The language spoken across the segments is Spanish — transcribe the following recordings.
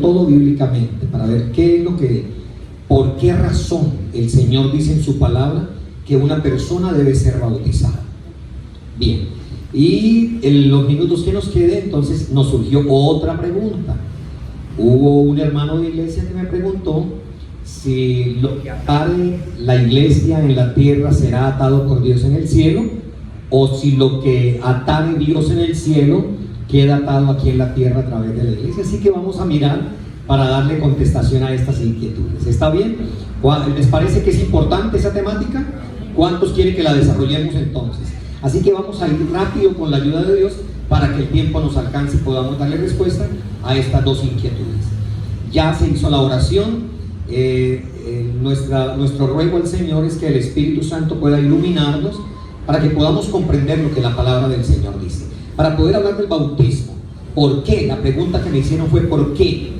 todo bíblicamente para ver por qué razón el Señor dice en su palabra que una persona debe ser bautizada. Bien, y en los minutos que nos queden, entonces nos surgió otra pregunta. Hubo un hermano de iglesia que me preguntó si lo que atare la iglesia en la tierra será atado por Dios en el cielo, o si lo que atare Dios en el cielo queda atado aquí en la tierra a través de la iglesia. Así que vamos a mirar para darle contestación a estas inquietudes. ¿Está bien? ¿Les parece que es importante esa temática? ¿Cuántos quieren que la desarrollemos entonces? Así que vamos a ir rápido con la ayuda de Dios para que el tiempo nos alcance y podamos darle respuesta a estas dos inquietudes. Ya se hizo la oración. Nuestro ruego al Señor es que el Espíritu Santo pueda iluminarnos para que podamos comprender lo que la palabra del Señor dice, para poder hablar del bautismo. ¿Por qué? La pregunta que me hicieron fue ¿por qué?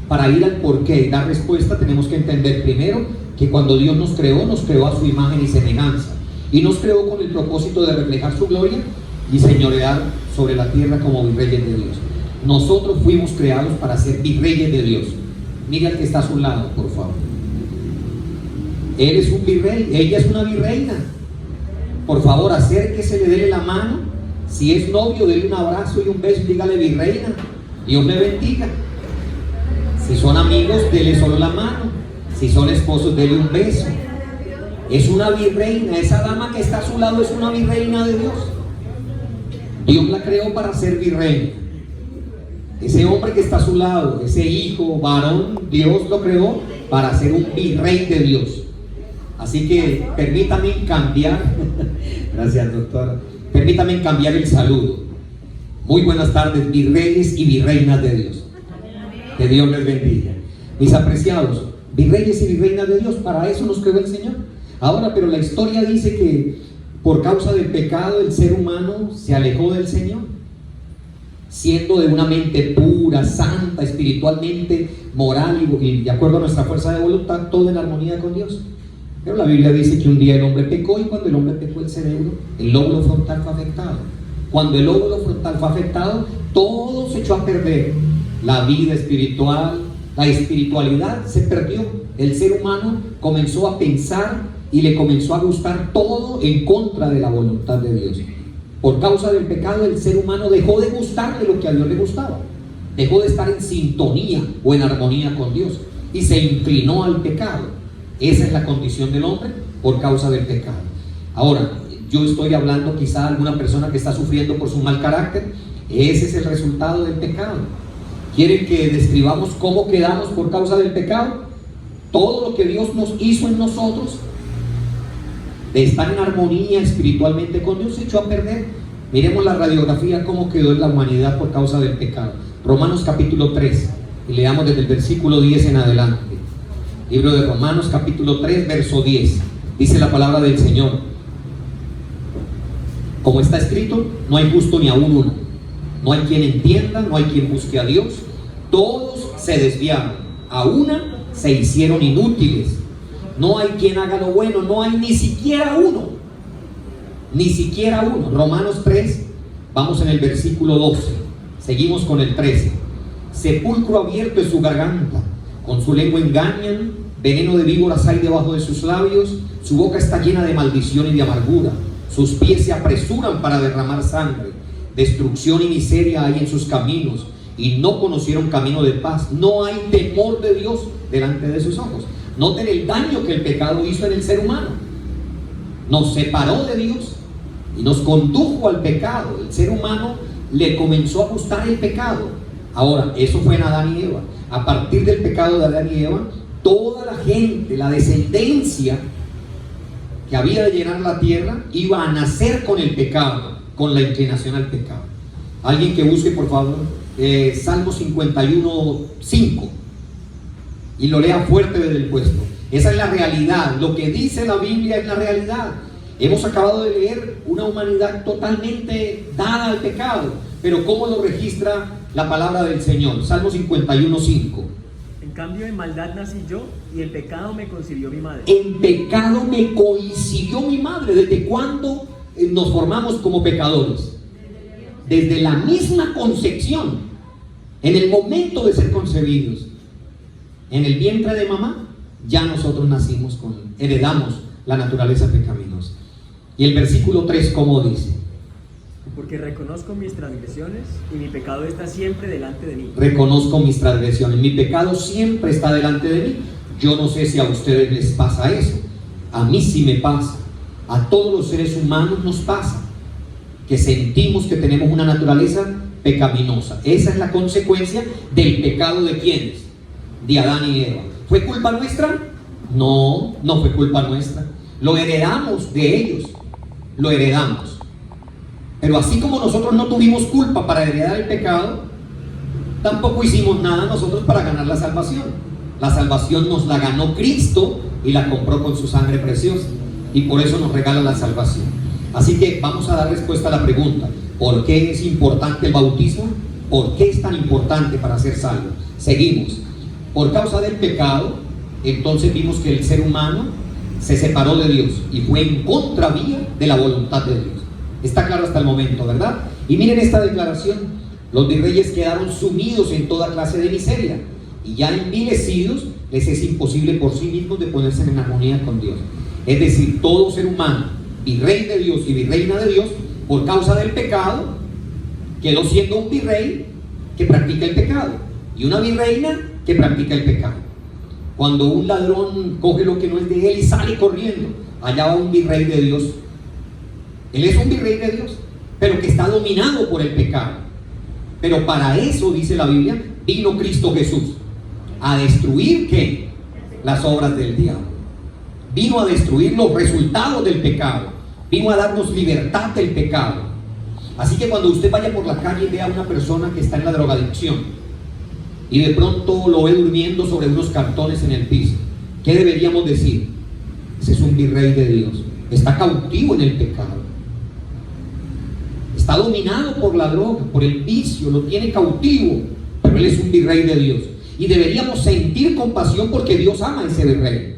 Para ir al por qué y dar respuesta tenemos que entender primero que cuando Dios nos creó a su imagen y semejanza, y nos creó con el propósito de reflejar su gloria y señorear sobre la tierra como virreyes de Dios. Nosotros fuimos creados para ser virreyes de Dios. Mira al que está a su lado, por favor. Él es un virrey, ella es una virreina. Por favor, acérquese, le dele la mano. Si es novio, dele un abrazo y un beso y dígale virreina, Dios le bendiga. Si son amigos, dele solo la mano. Si son esposos, dele un beso. Es una virreina, esa dama que está a su lado es una virreina de Dios. Dios la creó para ser virreina. Ese hombre que está a su lado, ese hijo varón, Dios lo creó para ser un virrey de Dios. Así que permítame cambiar, gracias doctora, permítame cambiar el saludo. Muy buenas tardes, virreyes y virreinas de Dios. Que Dios les bendiga. Mis apreciados, virreyes y virreinas de Dios, para eso nos creó el Señor. Ahora, pero la historia dice que por causa del pecado el ser humano se alejó del Señor, siendo de una mente pura, santa, espiritualmente, moral y de acuerdo a nuestra fuerza de voluntad, todo en armonía con Dios. Pero la Biblia dice que un día el hombre pecó, y cuando el hombre pecó, el cerebro, el lóbulo frontal fue afectado. Cuando el lóbulo frontal fue afectado, todo se echó a perder. La vida espiritual, la espiritualidad se perdió. El ser humano comenzó a pensar y le comenzó a gustar todo en contra de la voluntad de Dios. Por causa del pecado, el ser humano dejó de gustarle lo que a Dios le gustaba, dejó de estar en sintonía o en armonía con Dios y se inclinó al pecado. Esa es la condición del hombre por causa del pecado. Ahora, yo estoy hablando quizá a alguna persona que está sufriendo por su mal carácter. Ese es el resultado del pecado. ¿Quieren que describamos cómo quedamos por causa del pecado? Todo lo que Dios nos hizo en nosotros, de estar en armonía espiritualmente con Dios, se echó a perder. Miremos la radiografía, cómo quedó en la humanidad por causa del pecado. Romanos capítulo 3, y leamos desde el versículo 10 en adelante. Libro de Romanos capítulo 3, verso 10. Dice la palabra del Señor: como está escrito, no hay justo ni aún uno, no hay quien entienda, no hay quien busque a Dios. Todos se desviaron, a una se hicieron inútiles. No hay quien haga lo bueno, no hay ni siquiera uno. Ni siquiera uno. Romanos 3, vamos en el versículo 12. Seguimos con el 13. Sepulcro abierto es su garganta, con su lengua engañan, veneno de víboras hay debajo de sus labios, su boca está llena de maldición y de amargura, sus pies se apresuran para derramar sangre, destrucción y miseria hay en sus caminos, y no conocieron camino de paz. No hay temor de Dios delante de sus ojos. Noten el daño que el pecado hizo en el ser humano. Nos separó de Dios y nos condujo al pecado. El ser humano le comenzó a gustar el pecado. Ahora, eso fue en Adán y Eva. A partir del pecado de Adán y Eva, toda la gente, la descendencia que había de llenar la tierra, iba a nacer con el pecado, con la inclinación al pecado. Alguien que busque, por favor, Salmo 51:5, y lo lea fuerte desde el puesto. Esa es la realidad. Lo que dice la Biblia es la realidad. Hemos acabado de leer una humanidad totalmente dada al pecado, pero ¿cómo lo registra la palabra del Señor? Salmo 51:5. En cambio, en maldad nací yo, y el pecado me concibió mi madre. En pecado me concibió mi madre. ¿Desde cuándo nos formamos como pecadores? Desde la misma concepción. En el momento de ser concebidos en el vientre de mamá, ya nosotros nacimos heredamos la naturaleza pecaminosa. Y el versículo 3, ¿cómo dice? Porque reconozco mis transgresiones y mi pecado está siempre delante de mí. Reconozco mis transgresiones, mi pecado siempre está delante de mí. Yo no sé si a ustedes les pasa eso. A mí sí me pasa. A todos los seres humanos nos pasa que sentimos que tenemos una naturaleza pecaminosa. Esa es la consecuencia del pecado de ¿quiénes? De Adán y Eva. ¿Fue culpa nuestra? No, no fue culpa nuestra. Lo heredamos de ellos. Lo heredamos. Pero así como nosotros no tuvimos culpa para heredar el pecado, tampoco hicimos nada nosotros para ganar la salvación. La salvación nos la ganó Cristo y la compró con su sangre preciosa. Y por eso nos regala la salvación. Así que vamos a dar respuesta a la pregunta: ¿por qué es importante el bautismo? ¿Por qué es tan importante para ser salvo? Seguimos. Por causa del pecado, entonces vimos que el ser humano se separó de Dios y fue en contravía de la voluntad de Dios. Está claro hasta el momento, ¿verdad? Y miren esta declaración: los virreyes quedaron sumidos en toda clase de miseria, y ya envilecidos les es imposible por sí mismos de ponerse en armonía con Dios. Es decir, todo ser humano, virrey de Dios y virreina de Dios, por causa del pecado, quedó siendo un virrey que practica el pecado y una virreina que practica el pecado. Cuando un ladrón coge lo que no es de él y sale corriendo, allá va un virrey de Dios. Él es un virrey de Dios, pero que está dominado por el pecado. Pero para eso, dice la Biblia, vino Cristo Jesús, a destruir ¿qué? Las obras del diablo. Vino a destruir los resultados del pecado. Vino a darnos libertad del pecado. Así que cuando usted vaya por la calle y vea a una persona que está en la drogadicción y de pronto lo ve durmiendo sobre unos cartones en el piso, ¿qué deberíamos decir? Ese es un virrey de Dios. Está cautivo en el pecado. Está dominado por la droga, por el vicio, lo tiene cautivo, pero él es un virrey de Dios. Y deberíamos sentir compasión porque Dios ama a ese virrey.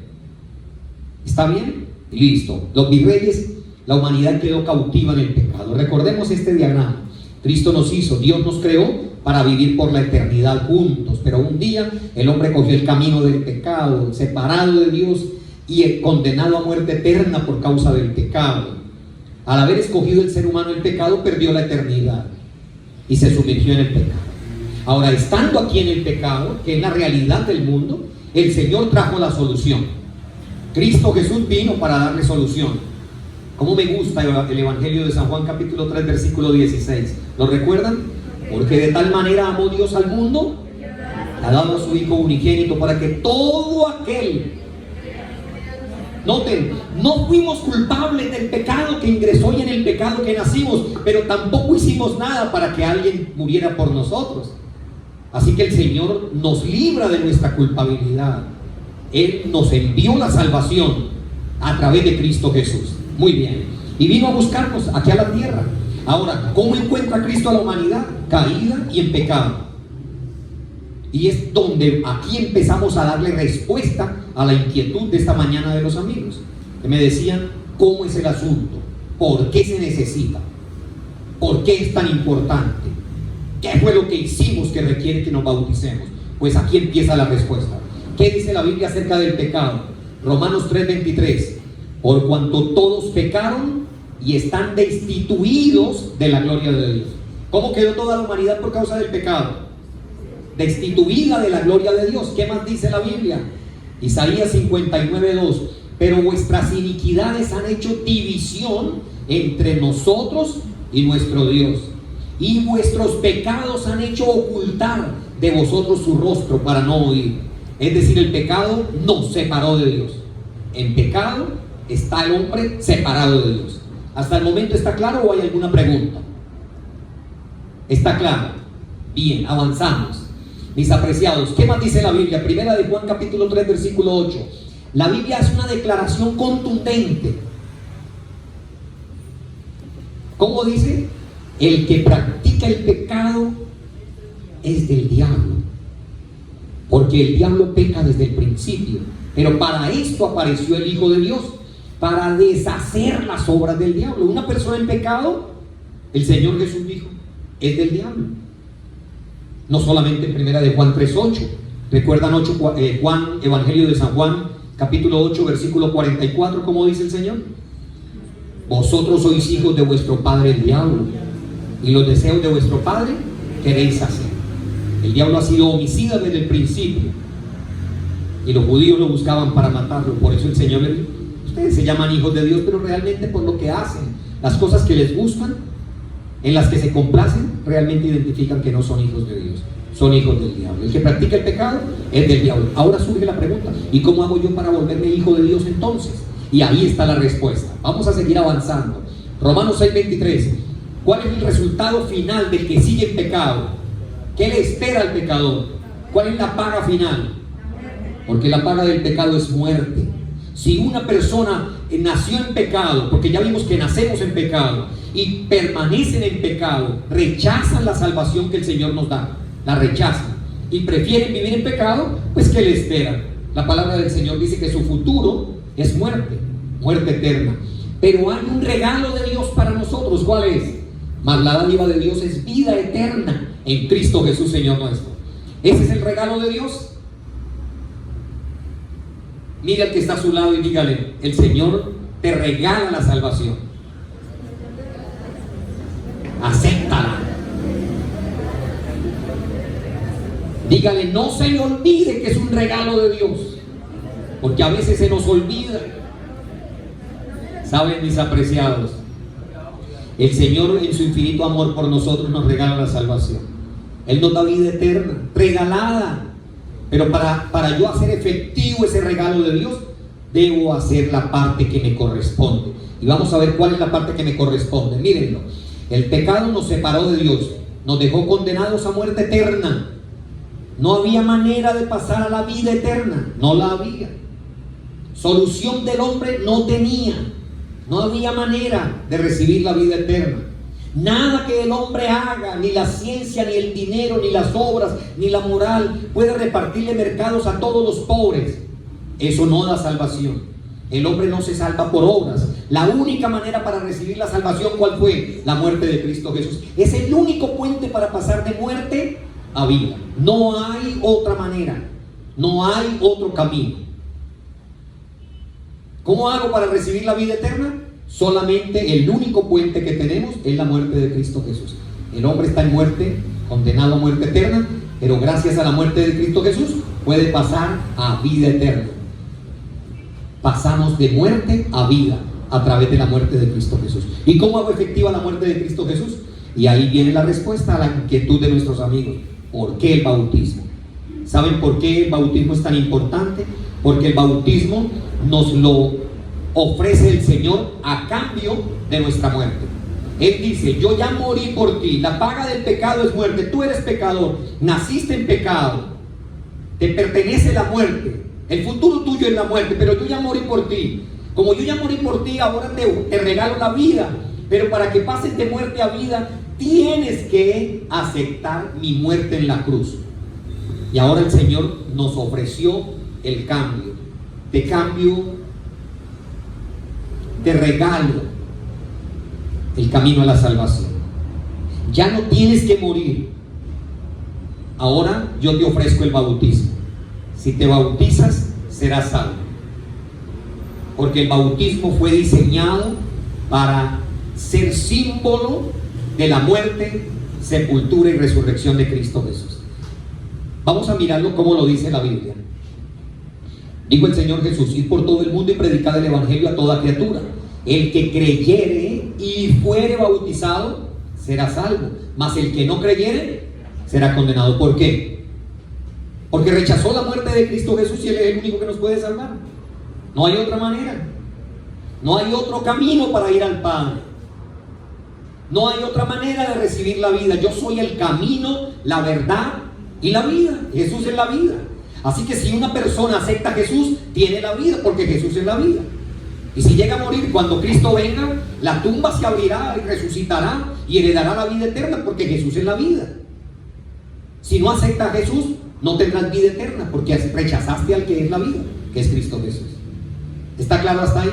¿Está bien? Listo. Los virreyes, la humanidad quedó cautiva en el pecado. Recordemos este diagrama. Cristo nos hizo, Dios nos creó para vivir por la eternidad juntos, pero un día el hombre cogió el camino del pecado, separado de Dios y condenado a muerte eterna por causa del pecado. Al haber escogido el ser humano el pecado, perdió la eternidad y se sumergió en el pecado. Ahora, estando aquí en el pecado, que es la realidad del mundo, el Señor trajo la solución. Cristo Jesús vino para darle solución. ¿Cómo me gusta el Evangelio de San Juan capítulo 3 versículo 16? ¿Lo recuerdan? Porque de tal manera amó Dios al mundo, ha dado a su Hijo unigénito para que todo aquel... Noten, no fuimos culpables del pecado que ingresó y en el pecado que nacimos, pero tampoco hicimos nada para que alguien muriera por nosotros. Así que el Señor nos libra de nuestra culpabilidad. Él nos envió la salvación a través de Cristo Jesús. Muy bien. Y vino a buscarnos aquí a la tierra. Ahora, ¿cómo encuentra Cristo a la humanidad? Caída y en pecado. Y es donde aquí empezamos a darle respuesta a la inquietud de esta mañana de los amigos, que me decían, ¿cómo es el asunto? ¿Por qué se necesita? ¿Por qué es tan importante? ¿Qué fue lo que hicimos que requiere que nos bauticemos? Pues aquí empieza la respuesta. ¿Qué dice la Biblia acerca del pecado? Romanos 3:23. Por cuanto todos pecaron y están destituidos de la gloria de Dios. ¿Cómo quedó toda la humanidad por causa del pecado? Destituida de la gloria de Dios. ¿Qué más dice la Biblia? Isaías 59:2. Pero vuestras iniquidades han hecho división entre nosotros y nuestro Dios, y vuestros pecados han hecho ocultar de vosotros su rostro para no oír. Es decir, el pecado nos separó de Dios. En pecado está el hombre separado de Dios. ¿Hasta el momento está claro o hay alguna pregunta? ¿Está claro? Bien, avanzamos. Mis apreciados, ¿qué más dice la Biblia? Primera de Juan capítulo 3 versículo 8. La Biblia hace una declaración contundente. ¿Cómo dice? El que practica el pecado es del diablo, porque el diablo peca desde el principio. Pero para esto apareció el Hijo de Dios, para deshacer las obras del diablo. Una persona en pecado, el Señor Jesús dijo, es del diablo. No solamente en primera de Juan 3:8. ¿Recuerdan Juan, Evangelio de San Juan, capítulo 8, versículo 44, cómo dice el Señor? Vosotros sois hijos de vuestro padre el diablo, y los deseos de vuestro padre queréis hacer. El diablo ha sido homicida desde el principio, y los judíos lo buscaban para matarlo. Por eso el Señor le dijo: ustedes se llaman hijos de Dios, pero realmente por lo que hacen, las cosas que les gustan, en las que se complacen, realmente identifican que no son hijos de Dios, son hijos del diablo. El que practica el pecado es del diablo. Ahora surge la pregunta: ¿y cómo hago yo para volverme hijo de Dios entonces? Y ahí está la respuesta. Vamos a seguir avanzando. Romanos 6:23. ¿Cuál es el resultado final del que sigue en pecado? ¿Qué le espera al pecador? ¿Cuál es la paga final? Porque la paga del pecado es muerte. Si una persona nació en pecado, porque ya vimos que nacemos en pecado, y permanecen en pecado, rechazan la salvación que el Señor nos da, la rechazan, y prefieren vivir en pecado, pues ¿qué le esperan? La palabra del Señor dice que su futuro es muerte, muerte eterna. Pero hay un regalo de Dios para nosotros. ¿Cuál es? Mas la dádiva de Dios es vida eterna en Cristo Jesús, Señor nuestro. Ese es el regalo de Dios. Mira al que está a su lado y dígale: el Señor te regala la salvación. Acéptala. Dígale: no se le olvide que es un regalo de Dios, porque a veces se nos olvida. Saben, mis apreciados, el Señor en su infinito amor por nosotros nos regala la salvación. Él nos da vida eterna, regalada. Pero para yo hacer efectivo ese regalo de Dios, debo hacer la parte que me corresponde. Y vamos a ver cuál es la parte que me corresponde. Mírenlo: el pecado nos separó de Dios, nos dejó condenados a muerte eterna. No había manera de pasar a la vida eterna, no la había. Solución del hombre no tenía. No había manera de recibir la vida eterna. Nada que el hombre haga, ni la ciencia, ni el dinero, ni las obras, ni la moral, puede repartirle mercados a todos los pobres. Eso no da salvación. El hombre no se salva por obras. La única manera para recibir la salvación, ¿cuál fue? La muerte de Cristo Jesús. Es el único puente para pasar de muerte a vida. No hay otra manera. No hay otro camino. ¿Cómo hago para recibir la vida eterna? Solamente el único puente que tenemos es la muerte de Cristo Jesús. El hombre está en muerte, condenado a muerte eterna, pero gracias a la muerte de Cristo Jesús puede pasar a vida eterna. Pasamos de muerte a vida a través de la muerte de Cristo Jesús. ¿Y cómo hago efectiva la muerte de Cristo Jesús? Y ahí viene la respuesta a la inquietud de nuestros amigos. ¿Por qué el bautismo? ¿Saben por qué el bautismo es tan importante? Porque el bautismo nos lo ofrece el Señor a cambio de nuestra muerte. Él dice: yo ya morí por ti, la paga del pecado es muerte, tú eres pecador, naciste en pecado, te pertenece la muerte, el futuro tuyo es la muerte, pero yo ya morí por ti. Como yo ya morí por ti, ahora te regalo la vida, pero para que pases de muerte a vida tienes que aceptar mi muerte en la cruz. Y ahora el Señor nos ofreció el cambio. Te regalo el camino a la salvación. Ya no tienes que morir. Ahora yo te ofrezco el bautismo. Si te bautizas, serás salvo. Porque el bautismo fue diseñado para ser símbolo de la muerte, sepultura y resurrección de Cristo Jesús. Vamos a mirarlo como lo dice la Biblia. Dijo el Señor Jesús: ir por todo el mundo y predicar el evangelio a toda criatura. El que creyere y fuere bautizado será salvo, mas el que no creyere será condenado. ¿Por qué? Porque rechazó la muerte de Cristo Jesús y Él es el único que nos puede salvar. No hay otra manera. No hay otro camino para ir al Padre. No hay otra manera de recibir la vida. Yo soy el camino, la verdad y la vida. Jesús es la vida. Así que si una persona acepta a Jesús, tiene la vida, porque Jesús es la vida. Y si llega a morir, cuando Cristo venga, la tumba se abrirá y resucitará y heredará la vida eterna, porque Jesús es la vida. Si no aceptas a Jesús, no tendrás vida eterna, porque rechazaste al que es la vida, que es Cristo Jesús. ¿Está claro hasta ahí?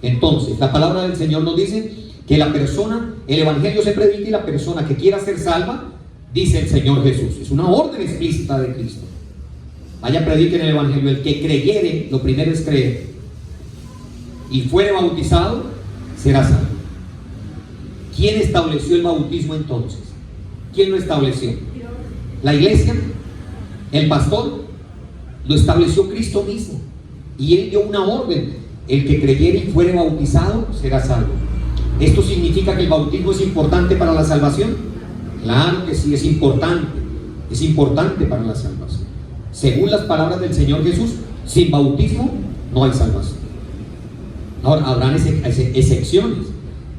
Entonces, la palabra del Señor nos dice que la persona, el evangelio se predica, y la persona que quiera ser salva dice el Señor Jesús. Es una orden explícita de Cristo. Vaya, prediquen el Evangelio. El que creyere, lo primero es creer, y fuere bautizado, será salvo. ¿Quién estableció el bautismo entonces? ¿Quién lo estableció? ¿La iglesia? ¿El pastor? Lo estableció Cristo mismo. Y Él dio una orden: el que creyere y fuere bautizado será salvo. ¿Esto significa que el bautismo es importante para la salvación? Claro que sí, es importante para la salvación. Según las palabras del Señor Jesús, sin bautismo no hay salvación. Ahora, habrán excepciones,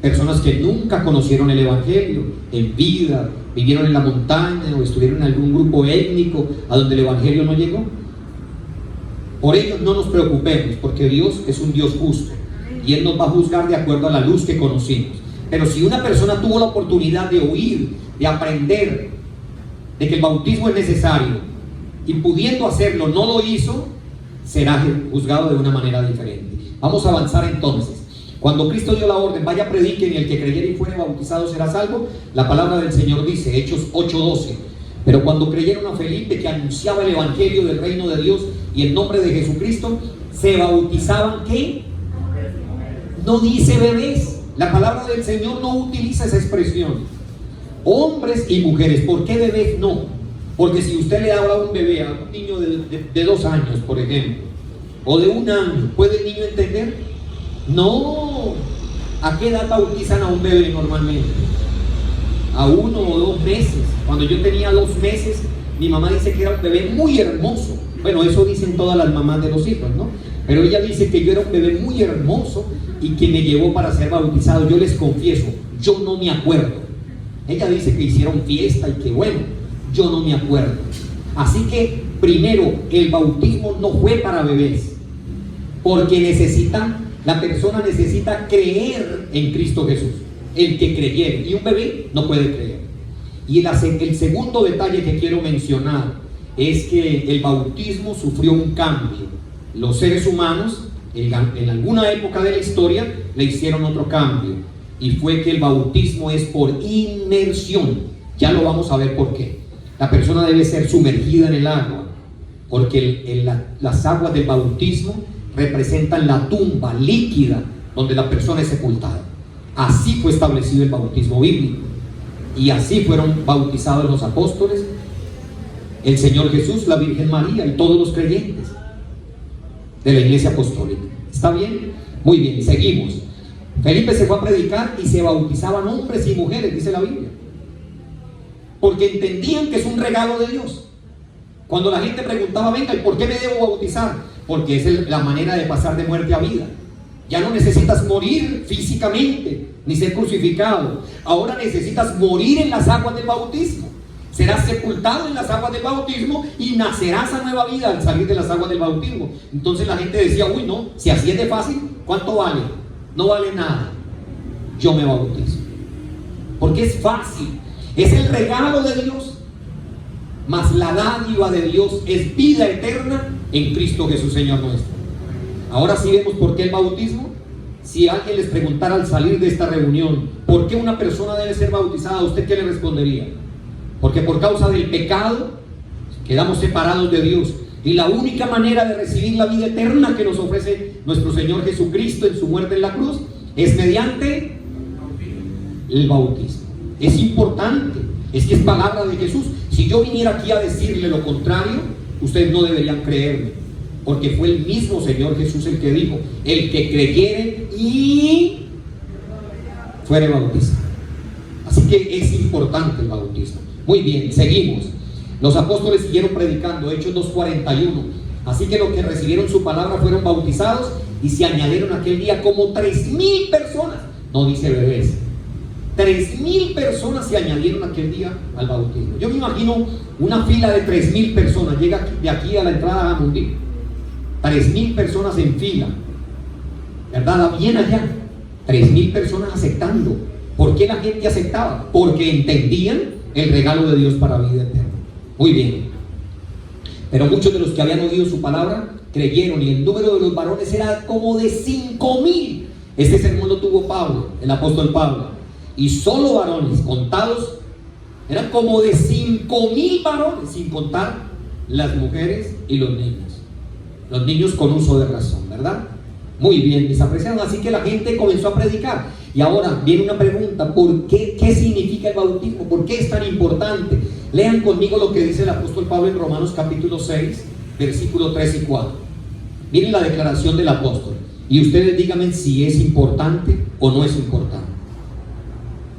personas que nunca conocieron el Evangelio en vida, vivieron en la montaña o estuvieron en algún grupo étnico a donde el Evangelio no llegó. Por ello no nos preocupemos, porque Dios es un Dios justo y Él nos va a juzgar de acuerdo a la luz que conocimos. Pero si una persona tuvo la oportunidad de oír, de aprender de que el bautismo es necesario, y pudiendo hacerlo no lo hizo, será juzgado de una manera diferente. Vamos a avanzar entonces. Cuando Cristo dio la orden: vaya, prediquen, y el que creyere y fuere bautizado será salvo, la palabra del Señor dice, Hechos 8:12, pero cuando creyeron a Felipe, que anunciaba el Evangelio del reino de Dios y el nombre de Jesucristo, se bautizaban, ¿qué? No dice bebés. La palabra del Señor no utiliza esa expresión. Hombres y mujeres. ¿Por qué bebés no? Porque si usted le habla a un bebé, a un niño de 2 años, por ejemplo, o de 1 año, ¿puede el niño entender? No. ¿A qué edad bautizan a un bebé normalmente? A 1 o 2 meses. Cuando yo tenía 2 meses, mi mamá dice que era un bebé muy hermoso. Bueno, eso dicen todas las mamás de los hijos, ¿no? Pero ella dice que yo era un bebé muy hermoso y que me llevó para ser bautizado. Yo les confieso, yo no me acuerdo. Ella dice que hicieron fiesta y que bueno, yo no me acuerdo. Así que, primero, el bautismo no fue para bebés, porque la persona necesita creer en Cristo Jesús, el que creyere, y un bebé no puede creer. Y el segundo detalle que quiero mencionar es que el bautismo sufrió un cambio. Los seres humanos, en alguna época de la historia, le hicieron otro cambio, y fue que el bautismo es por inmersión. Ya lo vamos a ver por qué. La persona debe ser sumergida en el agua, porque las aguas del bautismo representan la tumba líquida donde la persona es sepultada. Así fue establecido el bautismo bíblico, y así fueron bautizados los apóstoles, el Señor Jesús, la Virgen María y todos los creyentes de la iglesia apostólica. ¿Está bien? Muy bien, seguimos. Felipe se fue a predicar y se bautizaban hombres y mujeres, dice la Biblia, porque entendían que es un regalo de Dios. Cuando la gente preguntaba: venga, ¿y por qué me debo bautizar? Porque es la manera de pasar de muerte a vida. Ya no necesitas morir físicamente ni ser crucificado. Ahora necesitas morir en las aguas del bautismo. Serás sepultado en las aguas del bautismo y nacerás a nueva vida al salir de las aguas del bautismo. Entonces la gente decía: uy, no, si así es de fácil, ¿cuánto vale? No vale nada. Yo me bautizo porque es fácil. Es el regalo de Dios, mas la dádiva de Dios es vida eterna en Cristo Jesús, Señor nuestro. Ahora sí vemos por qué el bautismo. Si alguien les preguntara al salir de esta reunión: ¿por qué una persona debe ser bautizada?, ¿usted qué le respondería? Porque por causa del pecado quedamos separados de Dios, y la única manera de recibir la vida eterna que nos ofrece nuestro Señor Jesucristo en su muerte en la cruz es mediante el bautismo. Es importante, es que es palabra de Jesús. Si yo viniera aquí a decirle lo contrario, ustedes no deberían creerme, porque fue el mismo Señor Jesús el que dijo: el que creyere y fuere bautizado. Así que es importante el bautismo. Muy bien, seguimos. Los apóstoles siguieron predicando, Hechos 2:41. Así que los que recibieron su palabra fueron bautizados, y se añadieron aquel día como 3,000 personas. No dice bebés. 3,000 personas se añadieron aquel día al bautismo. Yo me imagino una fila de 3,000 personas. Llega de aquí a la entrada a Mundí, 3,000 personas en fila, ¿verdad? Bien allá, 3,000 personas aceptando. ¿Por qué la gente aceptaba? Porque entendían el regalo de Dios para vida eterna. Muy bien. Pero muchos de los que habían oído su palabra creyeron, y el número de los varones era como de 5,000. Este sermón lo tuvo Pablo, el apóstol Pablo, y solo varones contados Eran como de 5.000 varones, sin contar las mujeres y los niños. Los niños con uso de razón, ¿verdad? Muy bien, mis apreciados. Así que la gente comenzó a predicar. Y ahora viene una pregunta: ¿por qué? ¿Qué significa el bautismo? ¿Por qué es tan importante? Lean conmigo lo que dice el apóstol Pablo en Romanos capítulo 6, versículos 3 y 4. Miren la declaración del apóstol. Y ustedes díganme si es importante o no es importante.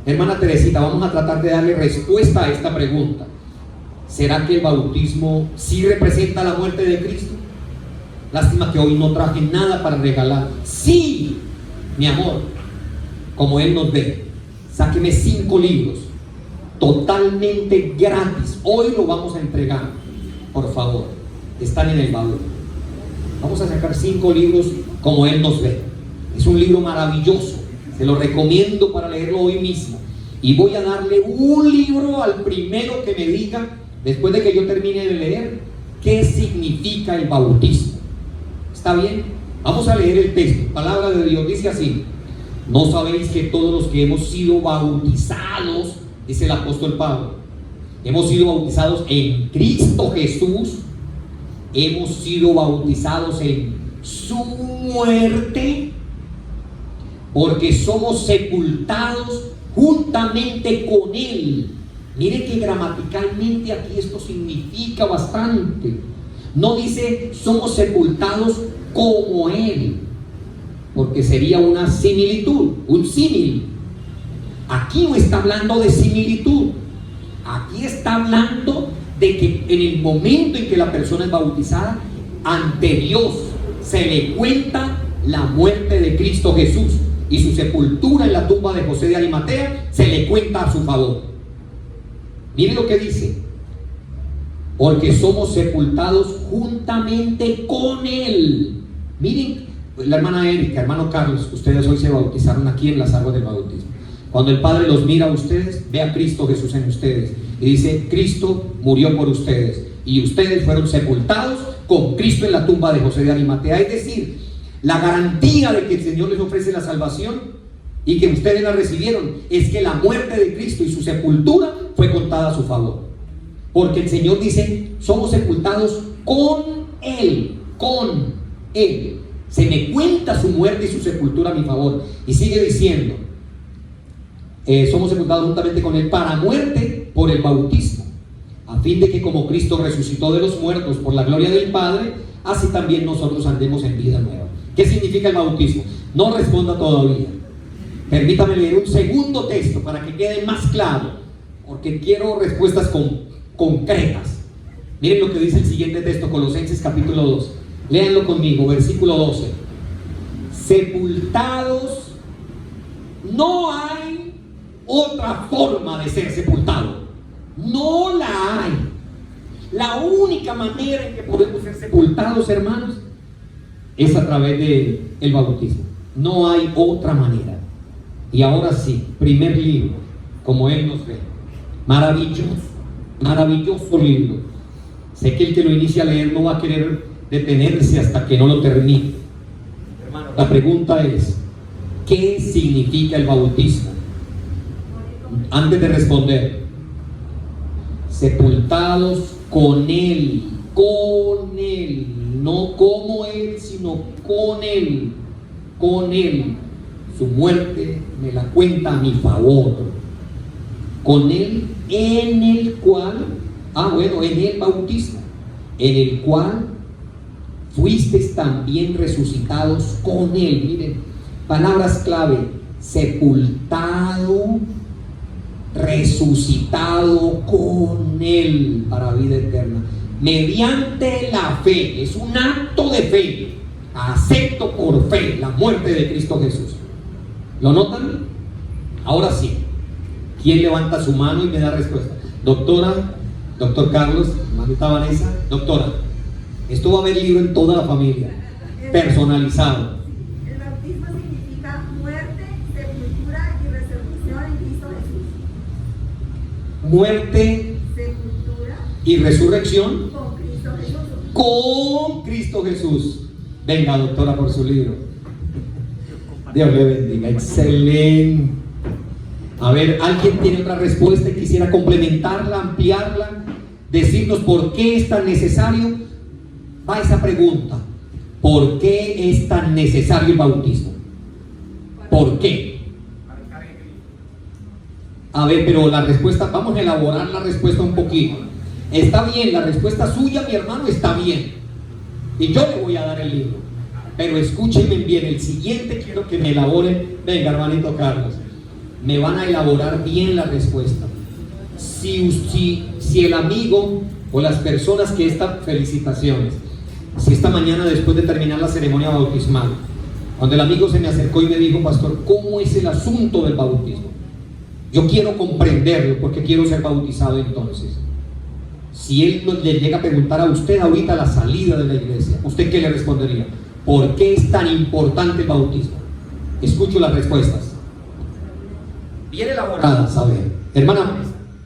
Hermana Teresita, vamos a tratar de darle respuesta a esta pregunta. ¿Será que el bautismo sí representa la muerte de Cristo? Lástima que hoy no traje nada para regalar. Sí, mi amor, como Él nos ve, sáqueme 5 libros totalmente gratis. Hoy lo vamos a entregar, por favor. Están en el baúl. Vamos a sacar 5 libros como Él nos ve. Es un libro maravilloso, se lo recomiendo para leerlo hoy mismo. Y voy a darle un libro al primero que me diga, después de que yo termine de leer, qué significa el bautismo. ¿Está bien? Vamos a leer el texto. Palabra de Dios dice así: ¿no sabéis que todos los que hemos sido bautizados, dice el apóstol Pablo, hemos sido bautizados en Cristo Jesús, hemos sido bautizados en su muerte, porque somos sepultados juntamente con Él? Mire que gramaticalmente aquí esto significa bastante. No dice somos sepultados como Él, porque sería una similitud, un símil. Aquí no está hablando de similitud. Aquí está hablando de que en el momento en que la persona es bautizada, ante Dios se le cuenta la muerte de Cristo Jesús, y su sepultura en la tumba de José de Arimatea se le cuenta a su favor. Miren lo que dice: porque somos sepultados juntamente con Él. Miren, la hermana Erika, hermano Carlos, ustedes hoy se bautizaron aquí en las aguas del bautismo. Cuando el Padre los mira a ustedes, ve a Cristo Jesús en ustedes y dice: Cristo murió por ustedes y ustedes fueron sepultados con Cristo en la tumba de José de Arimatea. Es decir, la garantía de que el Señor les ofrece la salvación y que ustedes la recibieron es que la muerte de Cristo y su sepultura fue contada a su favor. Porque el Señor dice: somos sepultados con Él, con Él. Se me cuenta su muerte y su sepultura a mi favor. Y sigue diciendo: somos sepultados juntamente con Él para muerte por el bautismo, a fin de que como Cristo resucitó de los muertos por la gloria del Padre, así también nosotros andemos en vida nueva. ¿Qué significa el bautismo? No responda todavía. Permítame leer un segundo texto para que quede más claro, porque quiero respuestas concretas. Miren lo que dice el siguiente texto, Colosenses capítulo 2. Léanlo conmigo, versículo 12. Sepultados, no hay otra forma de ser sepultado. No la hay. La única manera en que podemos ser sepultados, hermanos, es a través del bautismo. No hay otra manera. Y ahora sí, primer libro, como Él nos ve. Maravilloso, maravilloso libro. Sé que el que lo inicia a leer no va a querer detenerse hasta que no lo termine. Hermano, la pregunta es: ¿qué significa el bautismo? Antes de responder, sepultados con Él, no como Él, sino con Él. Su muerte me la cuenta a mi favor. Con Él, en el cual, en el bautismo, en el cual fuisteis también resucitados con Él. Miren, palabras clave: sepultado, resucitado con Él para vida eterna, mediante la fe. Es un acto de fe. Acepto por fe la muerte de Cristo Jesús. ¿Lo notan? Ahora sí, ¿quién levanta su mano y me da respuesta? Doctora, doctor Carlos, hermanita Vanessa, doctora, esto va a haber libro en toda la familia, personalizado. El bautismo significa muerte, sepultura y resurrección en Cristo Jesús. Muerte, sepultura y resurrección con Cristo Jesús. Con Cristo Jesús. Venga, doctora, por su libro. Dios le bendiga. Excelente. A ver, ¿alguien tiene otra respuesta y quisiera complementarla, ampliarla, decirnos por qué es tan necesario? Va esa pregunta. ¿Por qué es tan necesario el bautismo? ¿Por qué? A ver, pero la respuesta, vamos a elaborar la respuesta un poquito. Está bien, la respuesta suya, mi hermano, está bien. Y yo le voy a dar el libro. Pero escúchenme bien, el siguiente quiero que me elaboren. Venga, hermanito Carlos. Me van a elaborar bien la respuesta. Si el amigo o las personas que felicitaciones, si esta mañana después de terminar la ceremonia bautismal, cuando el amigo se me acercó y me dijo, pastor, ¿cómo es el asunto del bautismo? Yo quiero comprenderlo porque quiero ser bautizado entonces. Si él le llega a preguntar a usted ahorita a la salida de la iglesia, ¿usted qué le respondería? ¿Por qué es tan importante el bautismo? Escucho las respuestas. Bien elaboradas, a ver. Hermana.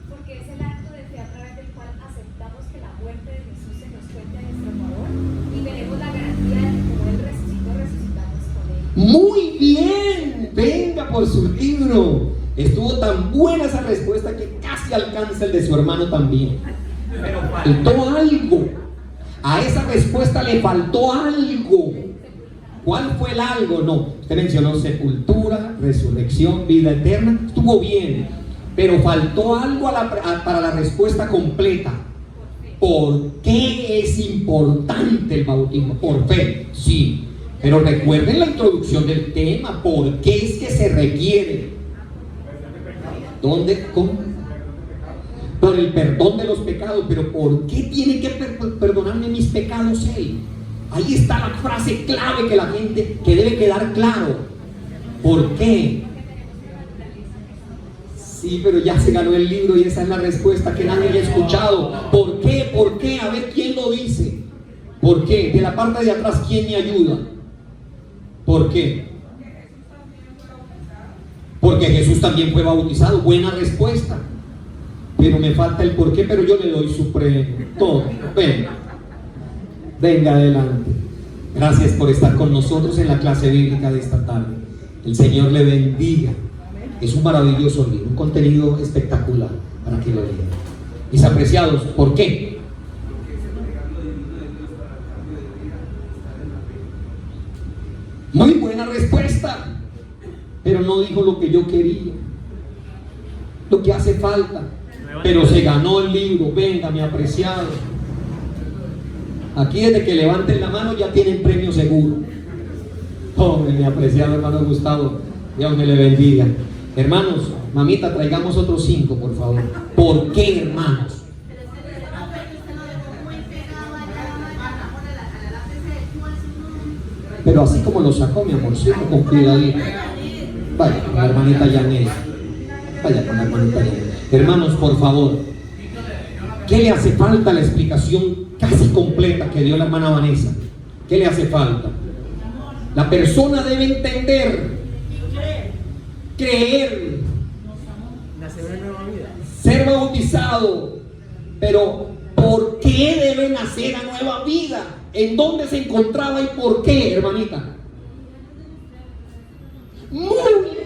Porque es el acto de fe a través del cual aceptamos que la muerte de Jesús se nos cuente a nuestro favor y tenemos la garantía de que como Él resucitó, resucitamos con Él. Muy bien, venga por su libro. Estuvo tan buena esa respuesta que casi alcanza el de su hermano también. Pero faltó algo. A esa respuesta le faltó algo. ¿Cuál fue el algo? No, usted mencionó sepultura, resurrección, vida eterna. Estuvo bien, pero faltó algo para la respuesta completa. ¿Por qué es importante el bautismo? Por fe, sí. Pero recuerden la introducción del tema. ¿Por qué es que se requiere? ¿Dónde? ¿Cómo? Por el perdón de los pecados. Pero ¿por qué tiene que perdonarme mis pecados Él? Ahí está la frase clave que debe quedar claro. ¿Por qué? Sí, pero ya se ganó el libro y esa es la respuesta que nadie ha escuchado. ¿Por qué? ¿Por qué? A ver, ¿quién lo dice? ¿Por qué? De la parte de atrás, ¿quién me ayuda? ¿Por qué? Porque Jesús también fue bautizado. Buena respuesta. Pero me falta el por qué, pero yo le doy su premio. Todo. Venga adelante. Gracias por estar con nosotros en la clase bíblica de esta tarde. El Señor le bendiga. Es un maravilloso libro, un contenido espectacular para que lo lean. Mis apreciados, ¿por qué? Muy buena respuesta, pero no dijo lo que yo quería, lo que hace falta. Pero se ganó el libro. Venga, mi apreciado. Aquí desde que levanten la mano ya tienen premio seguro. Hombre, mi apreciado hermano Gustavo, Dios me le bendiga. Hermanos, mamita, traigamos otros 5, por favor. ¿Por qué, hermanos? Pero así como lo sacó, mi amorcito, con cuidadito. Vaya con la hermanita Janet. Vaya con la hermanita Janet. Hermanos, por favor, ¿qué le hace falta a la explicación casi completa que dio la hermana Vanessa? ¿Qué le hace falta? La persona debe entender, creer, nacer una nueva vida, ser bautizado. Pero ¿por qué debe nacer a nueva vida? ¿En dónde se encontraba y por qué, hermanita? Muy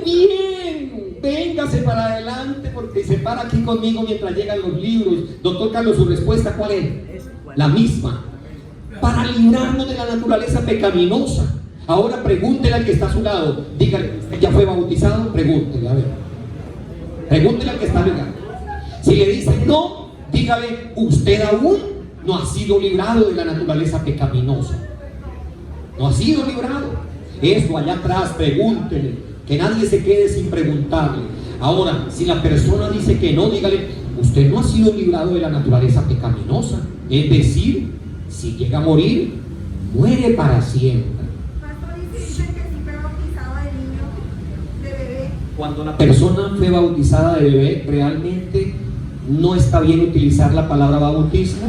bien. Véngase para adelante porque se para aquí conmigo mientras llegan los libros. Doctor Carlos, su respuesta ¿cuál es? La misma. Para librarnos de la naturaleza pecaminosa. Ahora pregúntele al que está a su lado. Dígale, ¿usted ya fue bautizado? Pregúntele, a ver. Pregúntele al que está ligado. Si le dice no, dígale, usted aún no ha sido librado de la naturaleza pecaminosa. No ha sido librado. Eso allá atrás, pregúntele. Que nadie se quede sin preguntarle. Ahora, si la persona dice que no, dígale, usted no ha sido librado de la naturaleza pecaminosa. Es decir, si llega a morir, muere para siempre. Pastor, dice que si fue bautizado de niño, de bebé. Cuando la persona fue bautizada de bebé, realmente no está bien utilizar la palabra bautismo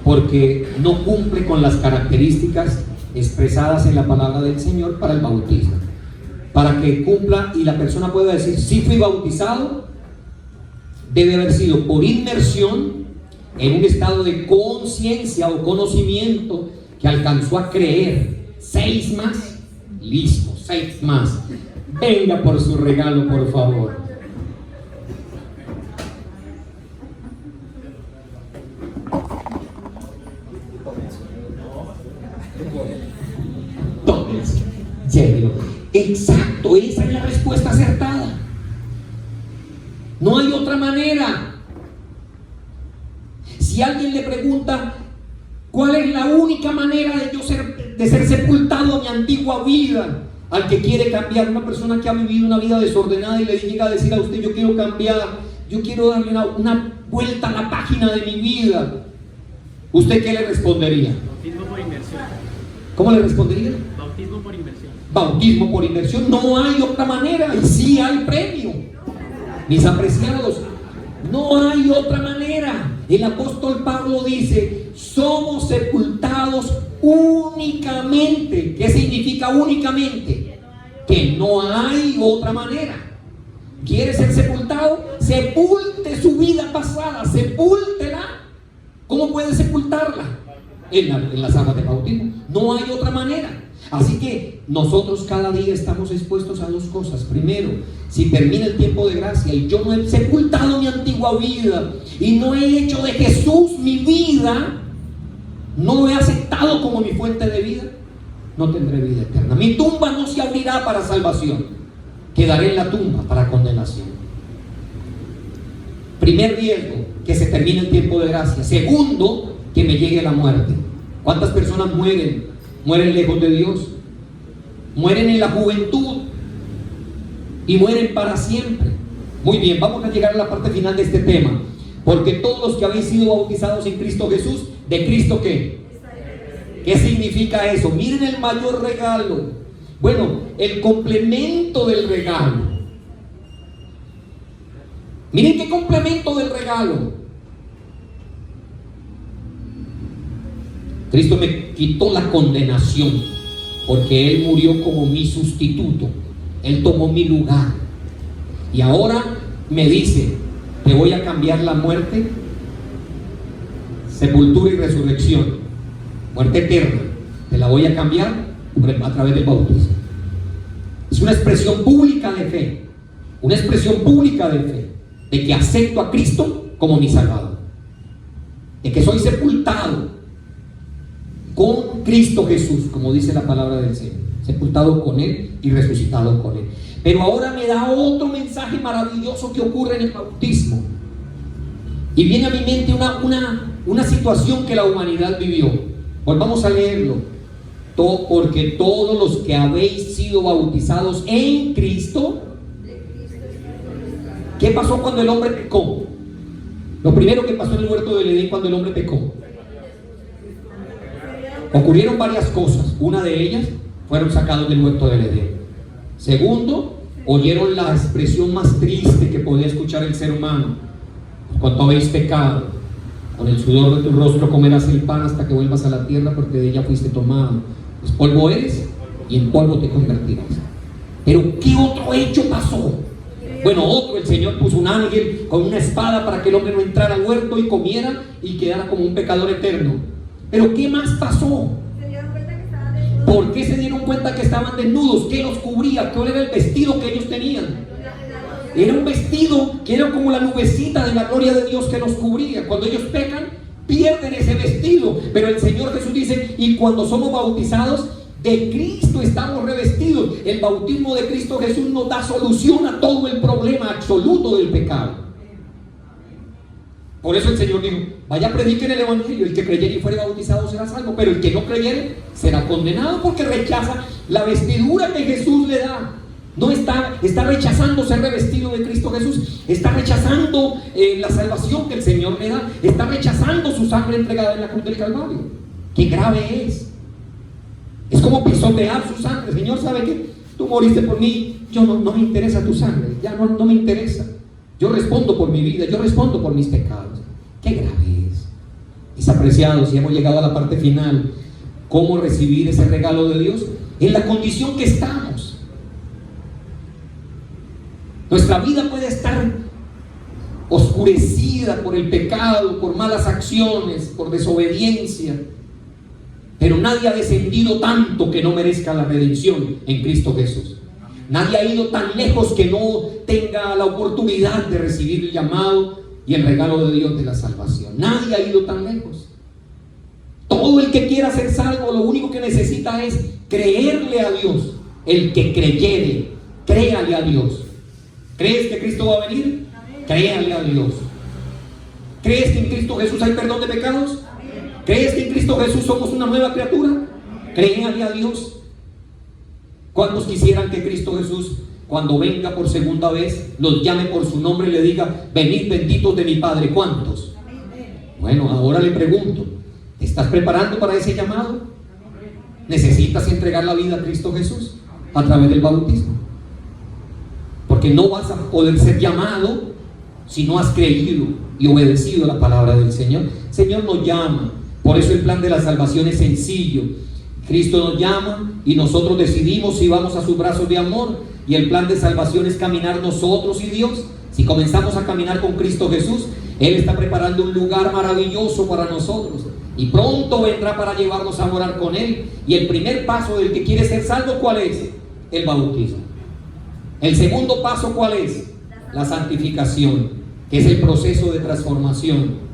porque no cumple con las características expresadas en la palabra del Señor para el bautismo. Para que cumpla y la persona pueda decir, sí fui bautizado, debe haber sido por inmersión en un estado de conciencia o conocimiento que alcanzó a creer. 6 más, listo, 6 más. Venga por su regalo, por favor. Llévelo. Exacto, esa es la respuesta acertada. No hay otra manera. Si alguien le pregunta cuál es la única manera de ser sepultado a mi antigua vida, al que quiere cambiar, una persona que ha vivido una vida desordenada y le llega a decir a usted: yo quiero cambiar, yo quiero darle una vuelta a la página de mi vida, ¿usted qué le respondería? Bautismo por inmersión. ¿Cómo le respondería? Bautismo por inmersión. Bautismo por inmersión. No hay otra manera, y sí hay premio, mis apreciados. No hay otra manera. El apóstol Pablo dice: somos sepultados únicamente. ¿Qué significa únicamente? Que no hay otra manera. ¿Quiere ser sepultado? Sepulte su vida pasada, sepúltela. ¿Cómo puede sepultarla? En las aguas de bautismo. No hay otra manera. Así que nosotros cada día estamos expuestos a dos cosas. Primero, si termina el tiempo de gracia y yo no he sepultado mi antigua vida y no he hecho de Jesús mi vida, no lo he aceptado como mi fuente de vida, no tendré vida eterna. Mi tumba no se abrirá para salvación, quedaré en la tumba para condenación. Primer riesgo, que se termine el tiempo de gracia. Segundo, que me llegue la muerte. ¿Cuántas personas mueren? Mueren lejos de Dios, mueren en la juventud y mueren para siempre. Muy bien, vamos a llegar a la parte final de este tema. Porque todos los que habéis sido bautizados en Cristo Jesús, ¿de Cristo qué? ¿Qué significa eso? Miren el mayor regalo. Bueno, el complemento del regalo. Miren qué complemento del regalo. Cristo me quitó la condenación, porque Él murió como mi sustituto. Él tomó mi lugar. Y ahora me dice: te voy a cambiar la muerte, sepultura y resurrección, muerte eterna, te la voy a cambiar a través del bautismo. Es una expresión pública de fe, una expresión pública de fe, de que acepto a Cristo como mi Salvador, de que soy sepultado con Cristo Jesús, como dice la palabra del Señor, sepultado con Él y resucitado con Él. Pero ahora me da otro mensaje maravilloso que ocurre en el bautismo, y viene a mi mente una situación que la humanidad vivió. Volvamos a leerlo. Porque todos los que habéis sido bautizados en Cristo. ¿Qué pasó cuando el hombre pecó? Lo primero que pasó en el huerto del Edén cuando el hombre pecó, ocurrieron varias cosas. Una de ellas, fueron sacados del huerto del Edén. Segundo, oyeron la expresión más triste que podía escuchar el ser humano: cuando habéis pecado, con el sudor de tu rostro comerás el pan hasta que vuelvas a la tierra, porque de ella fuiste tomado. Pues polvo eres y en polvo te convertirás. Pero ¿qué otro hecho pasó? Bueno, el Señor puso un ángel con una espada para que el hombre no entrara al huerto y comiera y quedara como un pecador eterno. Pero ¿qué más pasó? ¿Por qué se dieron cuenta que estaban desnudos? ¿Qué los cubría? ¿Cuál era el vestido que ellos tenían? Era un vestido que era como la nubecita de la gloria de Dios que los cubría. Cuando ellos pecan, pierden ese vestido. Pero el Señor Jesús dice: y cuando somos bautizados, de Cristo estamos revestidos. El bautismo de Cristo Jesús nos da solución a todo el problema absoluto del pecado. Por eso el Señor dijo: vaya, prediquen el evangelio, el que creyere y fuere bautizado será salvo, pero el que no creyere será condenado, porque rechaza la vestidura que Jesús le da. No está rechazando ser revestido de Cristo Jesús, está rechazando la salvación que el Señor le da, está rechazando su sangre entregada en la cruz del Calvario. ¡Qué grave es! Es como pisotear su sangre. Señor, ¿sabe qué? Tú moriste por mí, yo no me interesa tu sangre, ya no me interesa. Yo respondo por mi vida, yo respondo por mis pecados. ¡Qué grave es! Mis apreciados, y hemos llegado a la parte final. ¿Cómo recibir ese regalo de Dios? En la condición que estamos. Nuestra vida puede estar oscurecida por el pecado, por malas acciones, por desobediencia, pero nadie ha descendido tanto que no merezca la redención en Cristo Jesús. Nadie ha ido tan lejos que no tenga la oportunidad de recibir el llamado y el regalo de Dios de la salvación. Nadie ha ido tan lejos. Todo el que quiera ser salvo, lo único que necesita es creerle a Dios, el que creyere, créale a Dios. ¿Crees que Cristo va a venir? Créale a Dios. ¿Crees que en Cristo Jesús hay perdón de pecados? ¿Crees que en Cristo Jesús somos una nueva criatura? Créale a Dios. ¿Cuántos quisieran que Cristo Jesús, cuando venga por segunda vez, los llame por su nombre y le diga: venid benditos de mi Padre? ¿Cuántos? Bueno, ahora le pregunto, ¿te estás preparando para ese llamado? ¿Necesitas entregar la vida a Cristo Jesús a través del bautismo? Porque no vas a poder ser llamado si no has creído y obedecido la palabra del Señor. El Señor nos llama, por eso el plan de la salvación es sencillo. Cristo nos llama y nosotros decidimos si vamos a sus brazos de amor, y el plan de salvación es caminar nosotros y Dios. Si comenzamos a caminar con Cristo Jesús, Él está preparando un lugar maravilloso para nosotros y pronto vendrá para llevarnos a morar con Él. Y el primer paso del que quiere ser salvo, ¿cuál es? El bautismo. El segundo paso, ¿cuál es? La santificación, que es el proceso de transformación.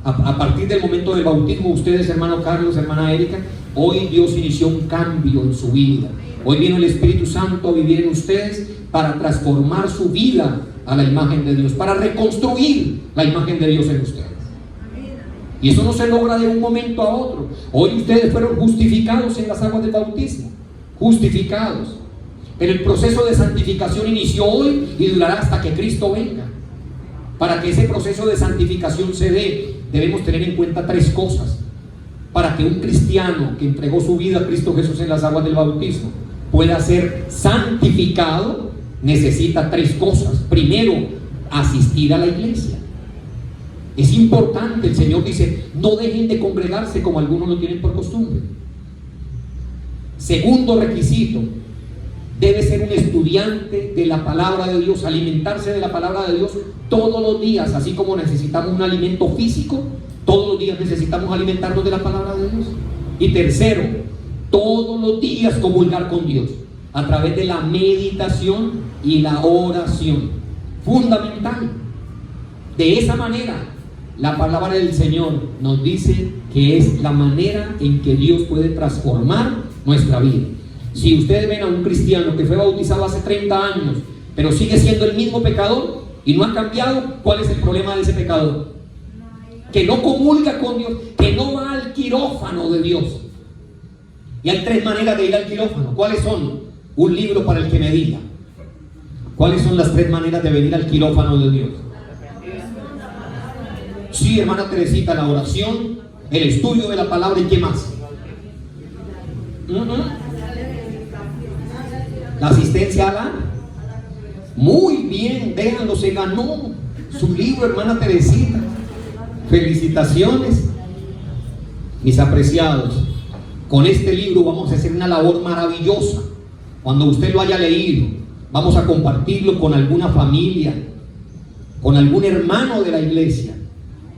A partir del momento del bautismo, ustedes, hermano Carlos, hermana Erika, hoy Dios inició un cambio en su vida. Hoy vino el Espíritu Santo a vivir en ustedes para transformar su vida a la imagen de Dios, para reconstruir la imagen de Dios en ustedes. Y eso no se logra de un momento a otro. Hoy ustedes fueron justificados en las aguas del bautismo, justificados. Pero el proceso de santificación inició hoy y durará hasta que Cristo venga. Para que ese proceso de santificación se dé, debemos tener en cuenta tres cosas. Para que un cristiano que entregó su vida a Cristo Jesús en las aguas del bautismo pueda ser santificado, necesita tres cosas. Primero, asistir a la iglesia. Es importante, el Señor dice: no dejen de congregarse como algunos lo tienen por costumbre. Segundo requisito, debe ser un estudiante de la palabra de Dios, alimentarse de la palabra de Dios todos los días, así como necesitamos un alimento físico, todos los días necesitamos alimentarnos de la palabra de Dios. Y tercero, todos los días comulgar con Dios a través de la meditación y la oración. Fundamental. De esa manera, la palabra del Señor nos dice que es la manera en que Dios puede transformar nuestra vida. Si ustedes ven a un cristiano que fue bautizado hace 30 años, pero sigue siendo el mismo pecador y no ha cambiado, ¿cuál es el problema de ese pecador? Que no comulga con Dios, que no va al quirófano de Dios. Y hay tres maneras de ir al quirófano. ¿Cuáles son? Un libro para el que me diga. ¿Cuáles son las tres maneras de venir al quirófano de Dios? Sí, hermana Teresita, la oración, el estudio de la palabra, ¿y qué más? La asistencia a la... Muy bien, déjalo, se ganó su libro, hermana Teresita. Felicitaciones, mis apreciados. Con este libro vamos a hacer una labor maravillosa. Cuando usted lo haya leído, vamos a compartirlo con alguna familia, con algún hermano de la iglesia,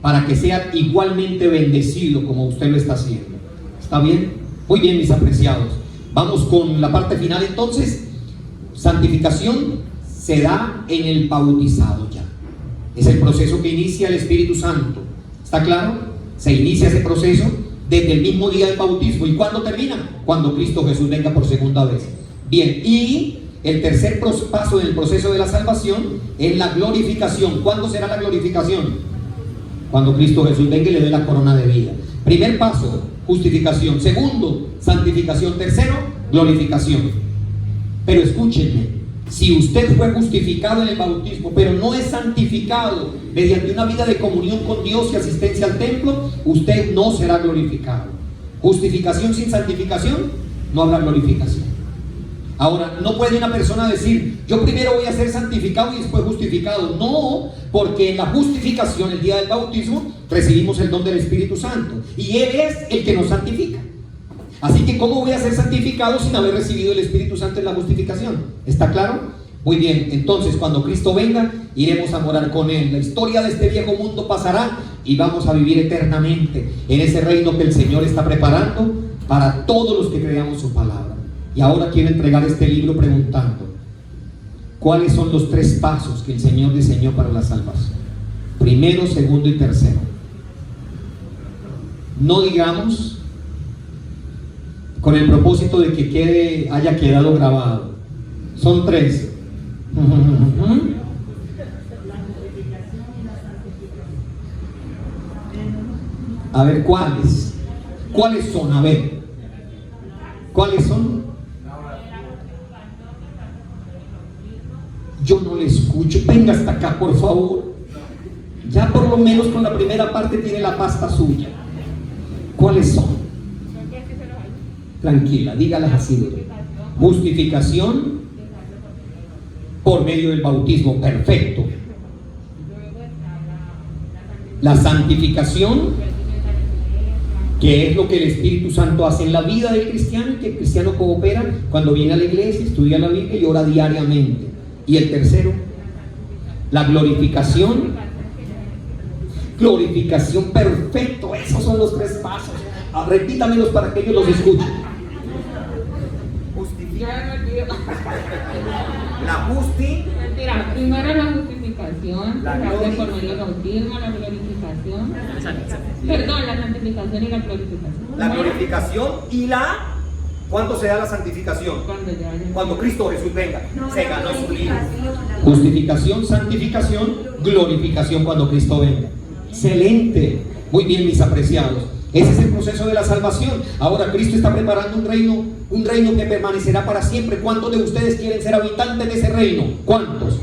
para que sea igualmente bendecido como usted lo está haciendo. ¿Está bien? Muy bien, mis apreciados. Vamos con la parte final entonces. Santificación se da en el bautizado ya. Es el proceso que inicia el Espíritu Santo. ¿Está claro? Se inicia ese proceso desde el mismo día del bautismo. ¿Y cuándo termina? Cuando Cristo Jesús venga por segunda vez. Bien, y el tercer paso en el proceso de la salvación es la glorificación. ¿Cuándo será la glorificación? Cuando Cristo Jesús venga y le dé la corona de vida. Primer paso, justificación. Segundo, santificación. Tercero, glorificación. Pero escúchenme, si usted fue justificado en el bautismo, pero no es santificado mediante una vida de comunión con Dios y asistencia al templo, usted no será glorificado. Justificación sin santificación, no habrá glorificación. Ahora, no puede una persona decir: yo primero voy a ser santificado y después justificado. No, porque en la justificación, el día del bautismo, recibimos el don del Espíritu Santo y Él es el que nos santifica. Así que ¿cómo voy a ser santificado sin haber recibido el Espíritu Santo en la justificación? ¿Está claro? Muy bien, entonces cuando Cristo venga, iremos a morar con Él. La historia de este viejo mundo pasará y vamos a vivir eternamente en ese reino que el Señor está preparando para todos los que creamos su palabra. Y ahora quiero entregar este libro preguntando: ¿cuáles son los tres pasos que el Señor diseñó para la salvación? Primero, segundo y tercero. No digamos con el propósito de que haya quedado grabado. Son 3. A ver, ¿cuáles? ¿Cuáles son? A ver, ¿cuáles son? Yo no le escucho. Venga hasta acá, por favor. Ya por lo menos con la primera parte tiene la pasta suya. ¿Cuáles son? Tranquila, dígalas así. Justificación por medio del bautismo. Perfecto. La santificación, que es lo que el Espíritu Santo hace en la vida del cristiano, y que el cristiano coopera cuando viene a la iglesia, estudia la Biblia y ora diariamente. Y el tercero, la glorificación. Glorificación, perfecto. Esos son los 3 pasos. Repítamelos para que ellos los escuchen. La justi. Mentira, primero la justificación, La por medio del bautismo, la glorificación. Perdón, la santificación y la glorificación. La glorificación y la... ¿Cuándo se da la santificación? Cuando Cristo Jesús venga. No, Se la ganó su libro. glorificación. Justificación, santificación, glorificación cuando Cristo venga. Excelente. Muy bien, mis apreciados. Ese es el proceso de la salvación. Ahora Cristo está preparando un reino que permanecerá para siempre. ¿Cuántos de ustedes quieren ser habitantes de ese reino? ¿Cuántos?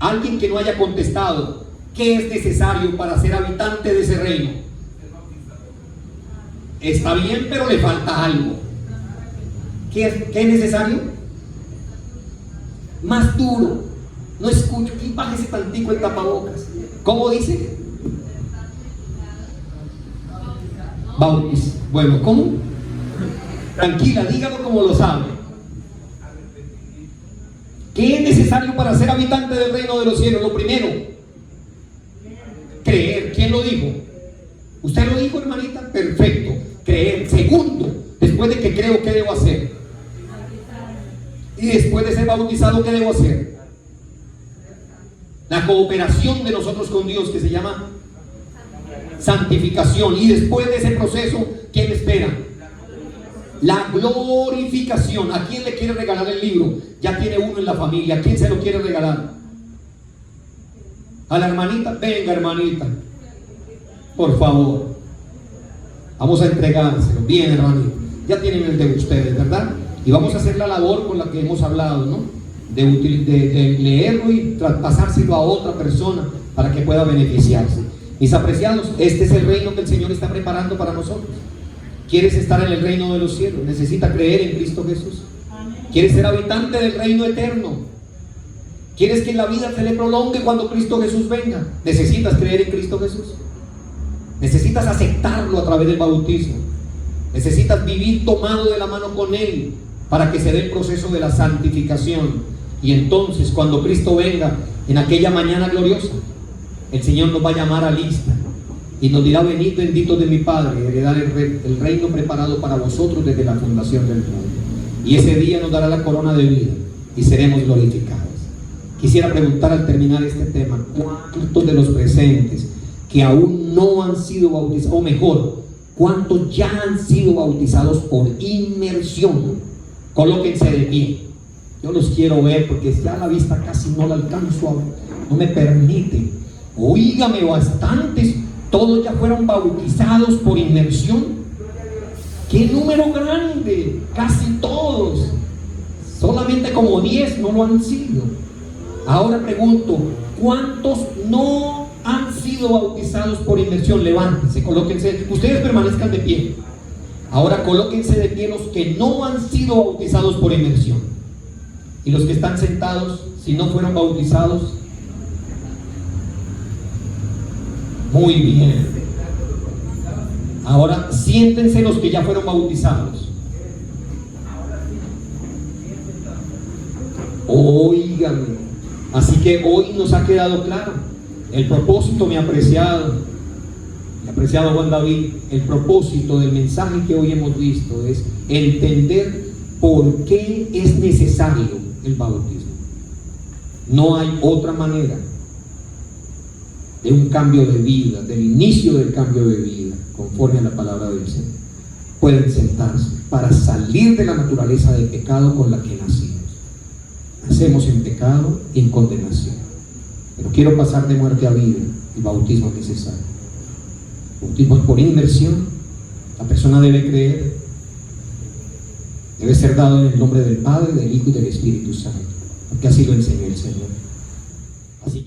Alguien que no haya contestado, ¿qué es necesario para ser habitante de ese reino? Está bien, pero le falta algo. ¿Qué es necesario? Más duro. No escucho. Bájese tantico el tapabocas. ¿Cómo dice? Bautiz. Bueno, ¿cómo? Tranquila, dígalo como lo sabe. ¿Qué es necesario para ser habitante del reino de los cielos? Lo primero, creer. ¿Quién lo dijo? ¿Usted lo dijo, hermanita? Perfecto. Creer. Segundo, después de que creo, ¿qué debo hacer? Y después de ser bautizado, ¿qué debo hacer? La cooperación de nosotros con Dios, que se llama santificación. Y después de ese proceso, ¿quién espera? La glorificación. ¿A quién le quiere regalar el libro? Ya tiene uno en la familia. ¿A quién se lo quiere regalar? ¿A la hermanita? Venga, hermanita, por favor, vamos a entregárselo. Bien, hermanita, ya tienen el de ustedes, ¿verdad? Y vamos a hacer la labor con la que hemos hablado, ¿no? De leerlo y pasárselo a otra persona para que pueda beneficiarse. Mis apreciados, este es el reino que el Señor está preparando para nosotros. ¿Quieres estar en el reino de los cielos? Necesita creer en Cristo Jesús. ¿Quieres ser habitante del reino eterno? ¿Quieres que la vida se le prolongue cuando Cristo Jesús venga? Necesitas creer en Cristo Jesús. Necesitas aceptarlo a través del bautismo. Necesitas vivir tomado de la mano con Él para que se dé el proceso de la santificación. Y entonces, cuando Cristo venga en aquella mañana gloriosa, el Señor nos va a llamar a lista y nos dirá: venid benditos de mi Padre, heredar el reino preparado para vosotros desde la fundación del mundo. Y ese día nos dará la corona de vida y seremos glorificados. Quisiera preguntar al terminar este tema: ¿cuántos de los presentes que aún no han sido bautizados, o mejor, cuántos ya han sido bautizados por inmersión? Colóquense de pie. Yo los quiero ver porque ya la vista casi no la alcanzo a ver, no me permite. Oígame, bastantes. Todos ya fueron bautizados por inmersión. ¡Qué número grande! Casi todos. Solamente como 10 no lo han sido. Ahora pregunto: ¿cuántos no han sido bautizados por inmersión? Levántense, colóquense. Ustedes permanezcan de pie. Ahora colóquense de pie los que no han sido bautizados por inmersión. Y los que están sentados, si no fueron bautizados. Muy bien. Ahora siéntense los que ya fueron bautizados. Óigame. Así que hoy nos ha quedado claro el propósito, mi apreciado Juan David. El propósito del mensaje que hoy hemos visto es entender por qué es necesario el bautismo. No hay otra manera de un cambio de vida, del inicio del cambio de vida, conforme a la palabra del Señor. pueden sentarse para salir de la naturaleza de pecado con la que nacimos. Nacemos en pecado y en condenación. Pero quiero pasar de muerte a vida. El bautismo es necesario. El bautismo es por inmersión. La persona debe creer. Debe ser dado en el nombre del Padre, del Hijo y del Espíritu Santo, porque así lo enseñó el Señor. Así que